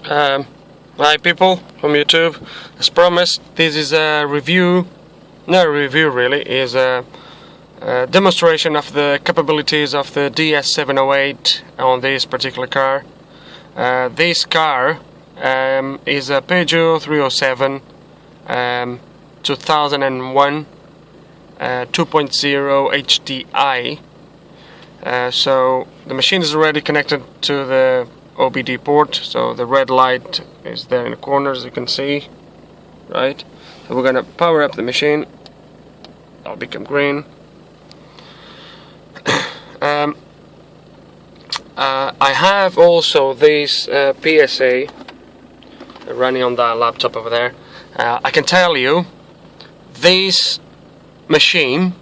Hi people from YouTube. As promised, this is a review, not a review really, is a demonstration of the capabilities of the DS708 on this particular car. This car is a Peugeot 307 2001 2.0 HDI. So the machine is already connected to the OBD port, so the red light is there in the corner, as you can see, right? So we're gonna power up the machine. That'll become green. I have also this PSA running on that laptop over there. I can tell you, this machine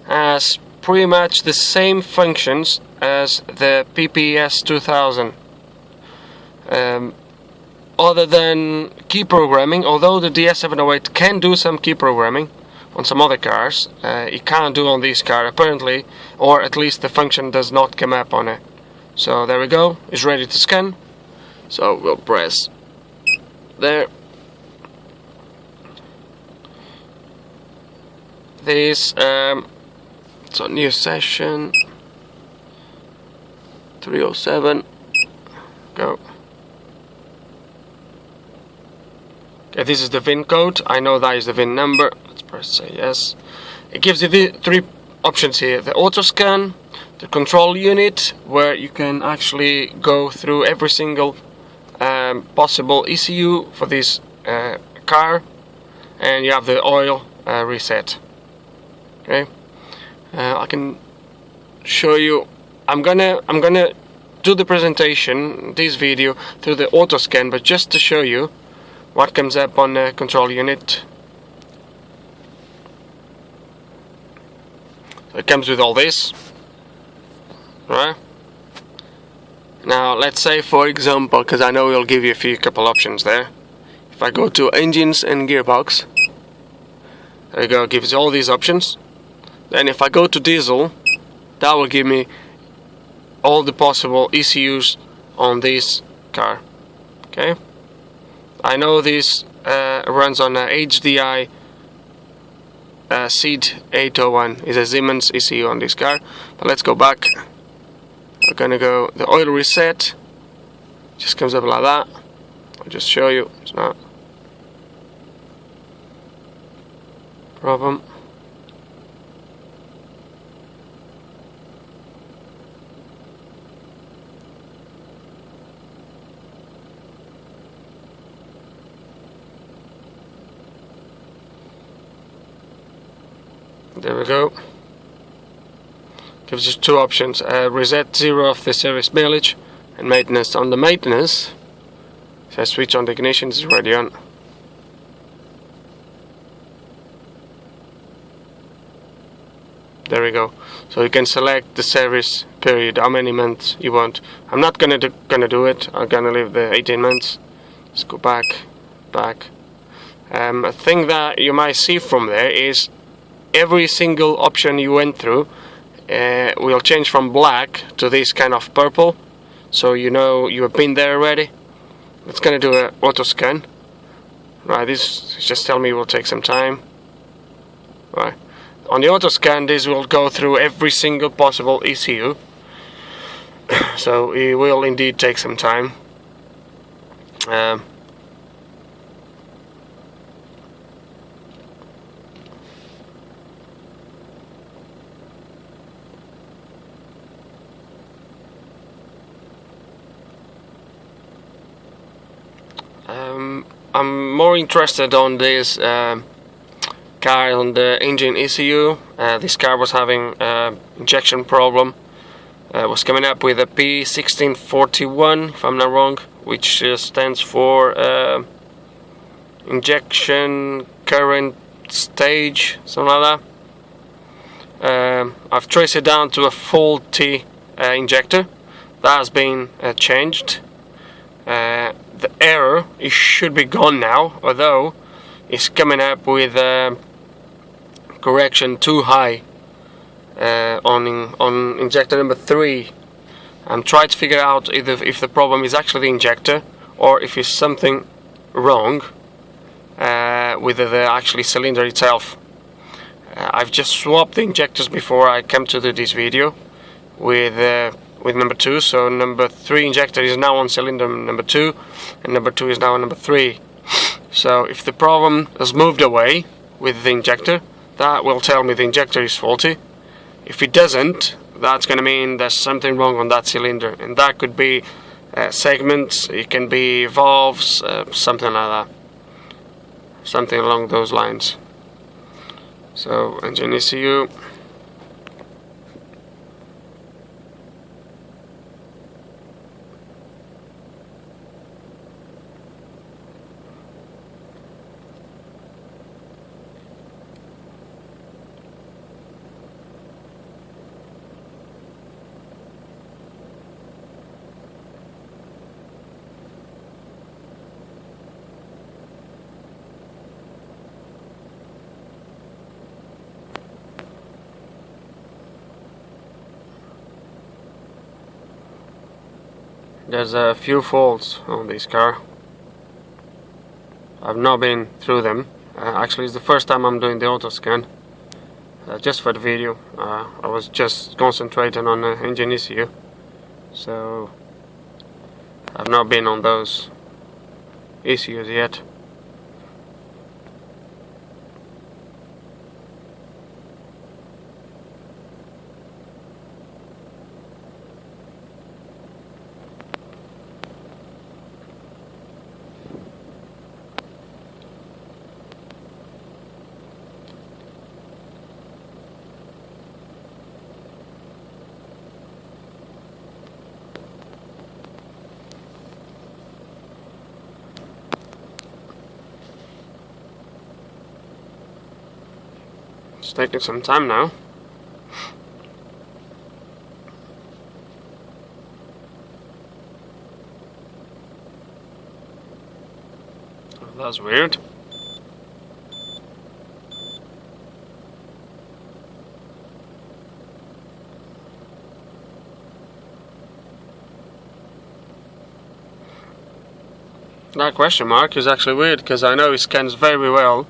has pretty much the same functions as the PPS 2000, other than key programming. Although the DS708 can do some key programming on some other cars, it can't do on this car apparently, or at least the function does not come up on it. So there we go, it's ready to scan, so we'll press there. This so new session 307, go. Okay, this is the VIN code. I know that is the VIN number. Let's press say yes. It gives you the three options here: the auto scan, the control unit, where you can actually go through every single possible ECU for this car, and you have the oil reset. Okay, I can show you. I'm gonna do the presentation, this video, through the auto scan, but just to show you what comes up on the control unit. So it comes with all this, right? Now let's say, for example, because I know it'll give you a couple options there. If I go to engines and gearbox, there you go, it gives you all these options. Then if I go to diesel, that will give me all the possible ECUs on this car. Okay, I know this runs on a HDI Seed 801, is a Siemens ECU on this car. But let's go back. We're gonna go the oil reset. Just comes up like that. I'll just show you. It's not a problem. There we go. Gives us two options: reset 0 of the service mileage, and maintenance. On the maintenance, if I switch on the ignition, it's already on. There we go. So you can select the service period, how many months you want. I'm not gonna do it. I'm gonna leave the 18 months. Let's go back. A thing that you might see from there is every single option you went through will change from black to this kind of purple, so you know you have been there already. It's gonna do an auto scan. Right, this just tell me it will take some time. Right, on the auto scan, this will go through every single possible ECU, so it will indeed take some time. I'm more interested on this car, on the engine ECU. This car was having injection problem. Was coming up with a P1641, if I'm not wrong, which stands for injection current stage, something like that. I've traced it down to a faulty injector. That has been changed. The error, it should be gone now, although it's coming up with correction too high on injector number 3. I'm trying to figure out if the problem is actually the injector or if it's something wrong with the actually cylinder itself. I've just swapped the injectors before I came to do this video with number 2, so number 3 injector is now on cylinder number 2 and number 2 is now on number 3. So if the problem has moved away with the injector, that will tell me the injector is faulty. If it doesn't, that's going to mean there's something wrong on that cylinder, and that could be segments, it can be valves, something like that, something along those lines. So engine ECU, there's a few faults on this car. I've not been through them. Actually, it's the first time I'm doing the auto scan. Just for the video. I was just concentrating on the engine ECU, so I've not been on those ECUs yet. It's taking some time now. That's weird. That question mark is actually weird, because I know it scans very well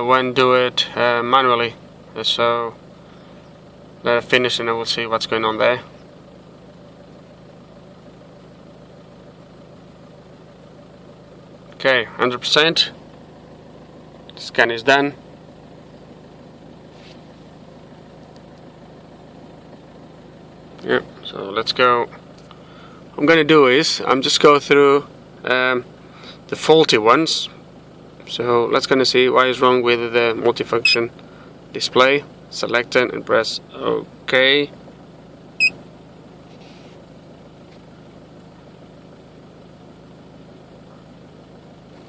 when do it manually. So let it finish and I will see what's going on there. Okay, 100%. Scan is done. Yep, so let's go. What I'm gonna do is I'm just go through the faulty ones. So let's gonna see what is wrong with the multifunction display. Select it and press OK.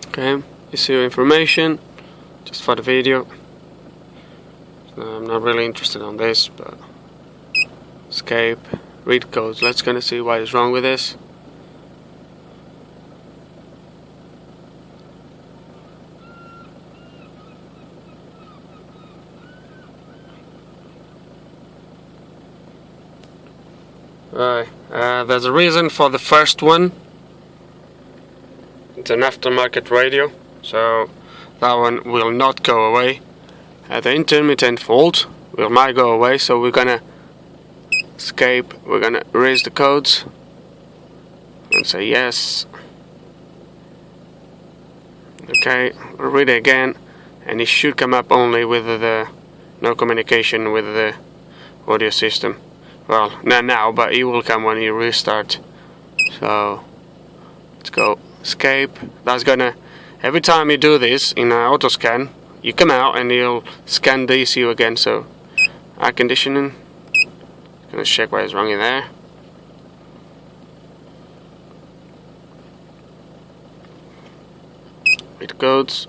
Okay, you see your information just for the video. I'm not really interested on this, but escape, read codes. Let's gonna see what is wrong with this. Right, there's a reason for the first one. It's an aftermarket radio, so that one will not go away. The intermittent fault might go away, so we're gonna escape, we're gonna erase the codes and say yes. Okay, we'll read it again, and it should come up only with the no communication with the audio system. Well, not now, but it will come when you restart. So let's go escape. That's gonna, every time you do this in an auto scan, you come out and you'll scan the ECU again. So air conditioning, gonna check what is wrong in there. Read codes.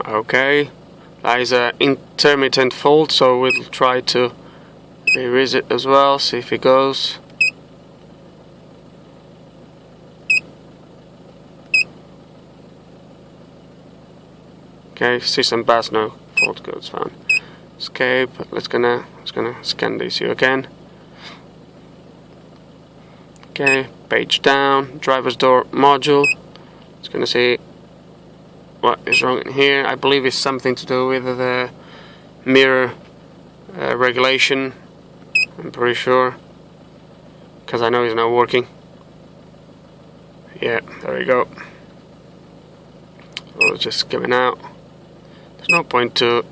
Okay. That is an intermittent fault, so we'll try to erase it as well, see if it goes. Okay, system pass, no fault codes found. Escape. Let's gonna scan the ECU again. Okay, page down, driver's door module. It's gonna see what is wrong in here. I believe it's something to do with the mirror regulation. I'm pretty sure, because I know it's not working. Yeah, there we go. Oh, it's just giving out. There's no point to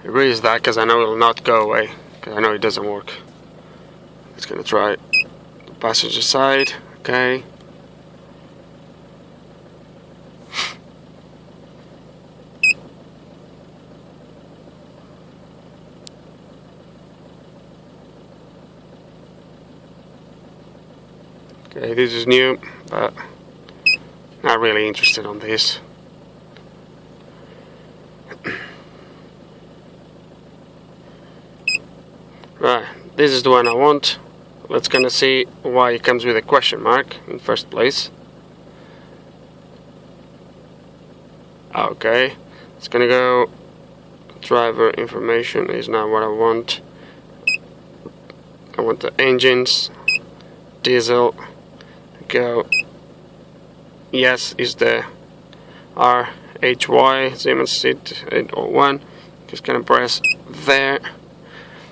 erase that, because I know it will not go away, because I know it doesn't work. It's gonna try the passenger side. Okay. Okay, this is new, but not really interested on this. Right, this is the one I want. Let's gonna see why it comes with a question mark in first place. Okay, it's gonna go driver information is not what I want. I want the engines, diesel. Go. Yes, is the RHY Siemens Seat 801. Just gonna press there.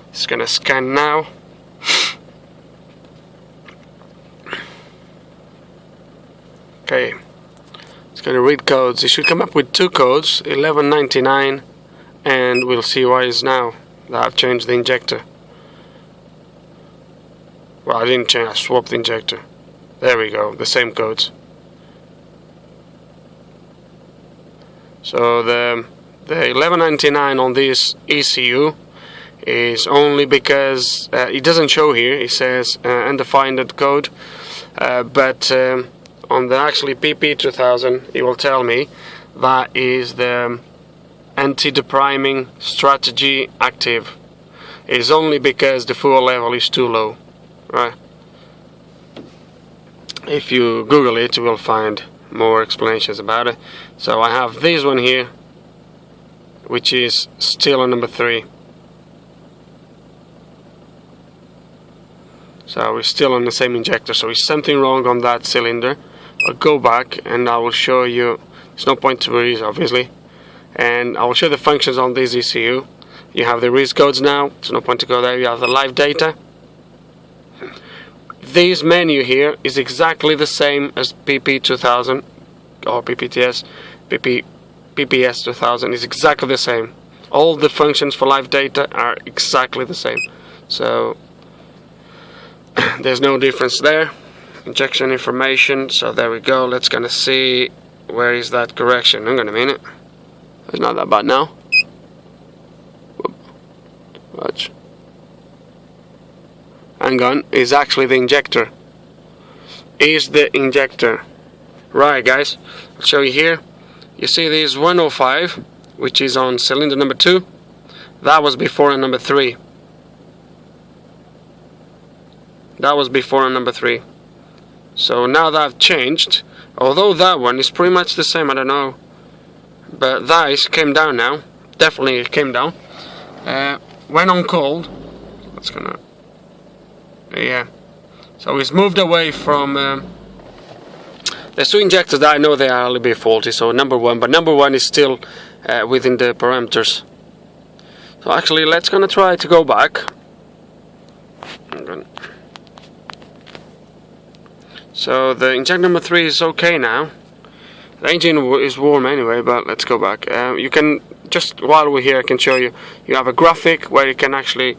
It's gonna scan now. Okay, it's gonna read codes. It should come up with two codes, 1199, and we'll see why it's now that I've changed the injector. Well, I didn't change, I swapped the injector. There we go, the same codes. So the 1199 on this ECU is only because it doesn't show here. It says undefined code, but on the actually PP2000 it will tell me that is the anti-depriming strategy active. It's only because the fuel level is too low, right? If you Google it, you will find more explanations about it. So I have this one here, which is still on number 3. So we're still on the same injector. So is something wrong on that cylinder? I'll go back and I will show you. There's no point to erase, obviously, and I will show the functions on this ECU. You have the RIS codes now. There's no point to go there. You have the live data. This menu here is exactly the same as PP2000 or PPTS, PPS 2000 is exactly the same. All the functions for live data are exactly the same. So there's no difference there. Injection information. So there we go. Let's gonna see where is that correction. Hang on a minute. It's not that bad now. Whoop. Watch. Hang on, is actually the injector. Is the injector. Right, guys, I'll show you here. You see this 105, which is on cylinder number 2. That was before on number 3. That was before on number 3. So now that I've changed, although that one is pretty much the same, I don't know, but that is came down now. Definitely it came down. When on cold, it's gonna. Yeah, so it's moved away from there's 2 injectors that I know they are a little bit faulty, so number 1, but number 1 is still within the parameters. So actually let's gonna try to go back. So the injector number 3 is okay now. The engine is warm anyway, but let's go back. You can, just while we're here, I can show you. You have a graphic where you can actually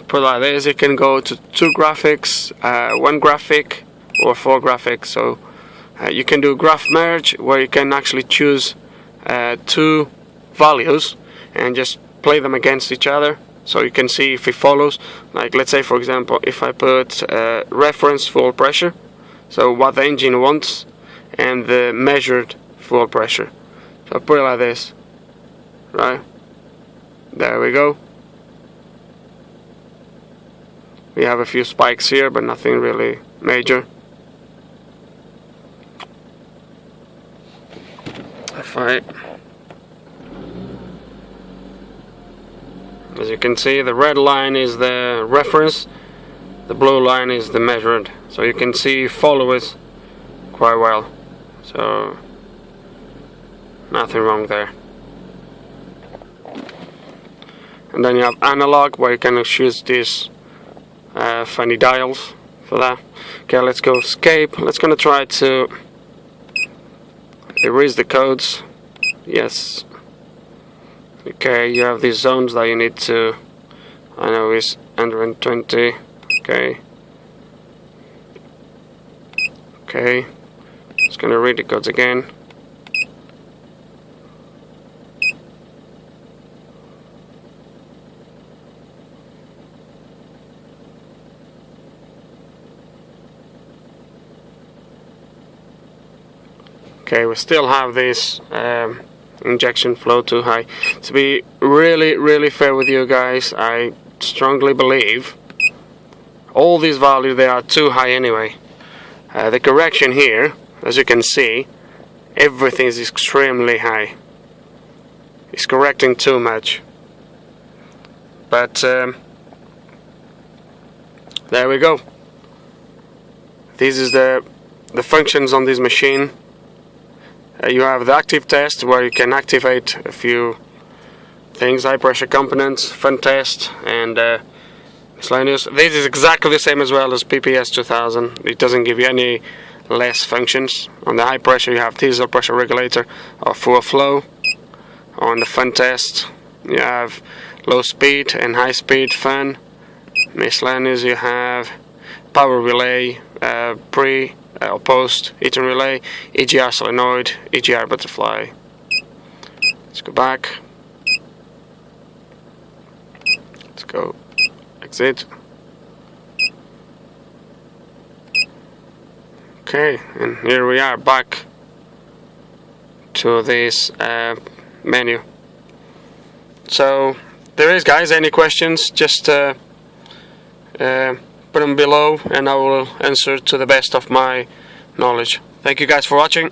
put like this. It can go to 2 graphics, 1 graphic, or 4 graphics. So you can do graph merge, where you can actually choose 2 values and just play them against each other, so you can see if it follows. Like, let's say for example, if I put reference fuel pressure, so what the engine wants, and the measured fuel pressure. So I put it like this, right? There we go. We have a few spikes here, but nothing really major. If I, as you can see, the red line is the reference, the blue line is the measured, so you can see, follow it quite well. So nothing wrong there. And then you have analog, where you can choose these funny dials for that. Okay, let's go escape. Let's gonna try to erase the codes. Yes. Okay, you have these zones that you need to, I know is 120. Okay. Okay. Just gonna read the codes again. Okay, we still have this injection flow too high. To be really fair with you guys, I strongly believe all these values, they are too high anyway. The correction here, as you can see, everything is extremely high. It's correcting too much. But there we go. This is the functions on this machine. You have the active test, where you can activate a few things, high pressure components, fun test, and miscellaneous. This is exactly the same as well as PPS 2000. It doesn't give you any less functions. On the high pressure you have diesel pressure regulator or full flow. On the fun test you have low speed and high speed fun. Miscellaneous you have power relay, pre or post heating relay, EGR solenoid, EGR butterfly. Let's go back. Let's go exit. Okay, and here we are back to this menu. So there is, guys, any questions, just put them below and I will answer to the best of my knowledge. Thank you guys for watching.